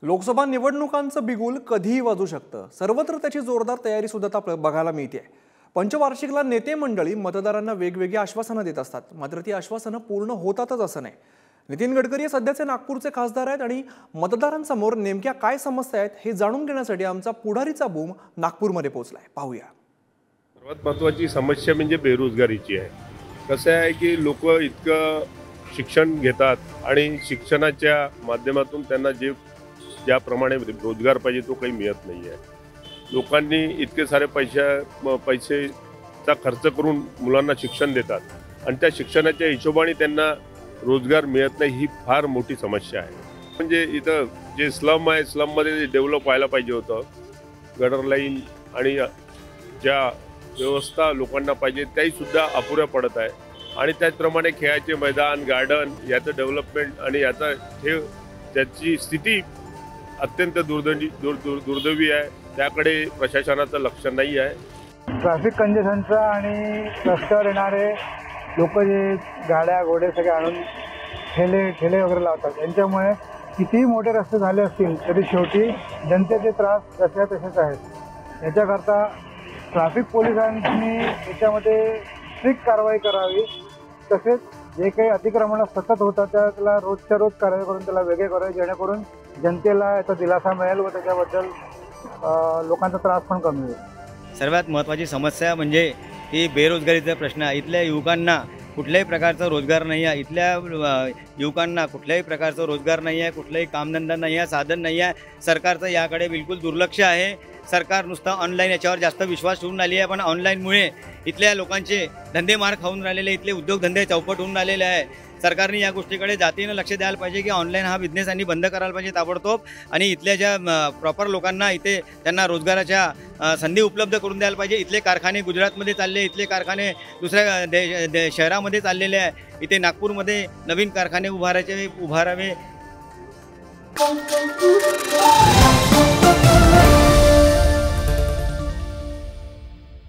लोकसभा निवडणुकांचं बिगुल कधीही वाजू शकतं। सर्वत्र त्याची जोरदार तयारी सुद्धा बघायला मिळते। पंचवार्षिकला नेते मंडळी मतदारांना वेगवेगळी आश्वासनं देत असतात, मात्र ती आश्वासनं पूर्ण होतातच असं नाही। नितीन गडकरी सध्याचे नागपूरचे खासदार आहेत आणि मतदारांसमोर नेमक्या काय समस्या आहेत हे जाणून घेण्यासाठी आमचा पुढारीचा बूम नागपूरमध्ये पोहोचलाय। पाहूया। सर्वात महत्त्वाची समस्या म्हणजे बेरोजगारीची आहे। कसं आहे की लोक इतकं शिक्षण घेतात आणि शिक्षणाच्या माध्यमातून त्यांना ज्याप्रमाणे रोजगार पाहिजे तो काही मिळत नाही आहे। लोकांनी इतके सारे पैसेचा खर्च करून मुलांना शिक्षण देतात आणि त्या शिक्षणाच्या हिशोबाने त्यांना रोजगार मिळत नाही, ही फार मोठी समस्या आहे। म्हणजे इथं जे स्लम आहे, स्लममध्ये डेव्हलप व्हायला पाहिजे होतं, गटर लाईन आणि ज्या व्यवस्था लोकांना पाहिजे त्याही सुद्धा अपुऱ्या पडत आहे। आणि त्याचप्रमाणे खेळाचे मैदान, गार्डन याचं डेव्हलपमेंट आणि त्याची स्थिती अत्यंत दुर्दैवी आहे। त्याकडे प्रशासनाचं लक्ष नाही आहे। ट्रॅफिक कंजेशनचा आणि रस्त्यावर येणारे लोक जे गाड्या घोडे सगळे आणून ठेले वगैरे लावतात, यांच्यामुळे कितीही मोठे रस्ते झाले असतील तरी शेवटी जनतेचे त्रास जसे तसेच आहेत। याच्याकरता ट्रॅफिक पोलिसांनी याच्यामध्ये स्ट्रिक्ट कारवाई करावी, तसेच जे काही अतिक्रमण सतत होतात त्याला रोजच्या रोज कारवाई करून त्याला वेगळे करावे, जेणेकरून जनतेला याचा दिलासा मिळेल व त्याच्याबद्दल लोकांचा त्रास पण कमी होईल। सर्वात महत्त्वाची समस्या म्हणजे ही बेरोजगारीचा प्रश्न आहे। इथल्या युवकांना कुठल्याही प्रकारचा रोजगार नाही आहे। इथल्या युवकांना कुठल्याही प्रकारचा रोजगार नाही आहे, कुठलाही कामधंदा नाही आहे, साधन नाही आहे। सरकारचं याकडे बिलकुल दुर्लक्ष आहे। सरकार नुसतं ऑनलाईन याच्यावर जास्त विश्वास ठेवून राहिली आहे, पण ऑनलाईनमुळे इथल्या लोकांचे धंदे मार खाऊन राहिलेले, इथले उद्योगधंदे चौपट होऊन राहिलेले आहे। सरकारने या गोष्टीकडे जातीनं लक्ष द्यायला पाहिजे की ऑनलाईन हा बिझनेस आणि बंद करायला पाहिजे ताबडतोब, आणि इथल्या ज्या प्रॉपर लोकांना इथे त्यांना रोजगाराच्या संधी उपलब्ध करून द्यायला पाहिजे। इथले कारखाने गुजरातमध्ये चालले, इथले कारखाने दुसऱ्या शहरामध्ये चाललेले आहे। इथे नागपूरमध्ये नवीन कारखाने उभारावे।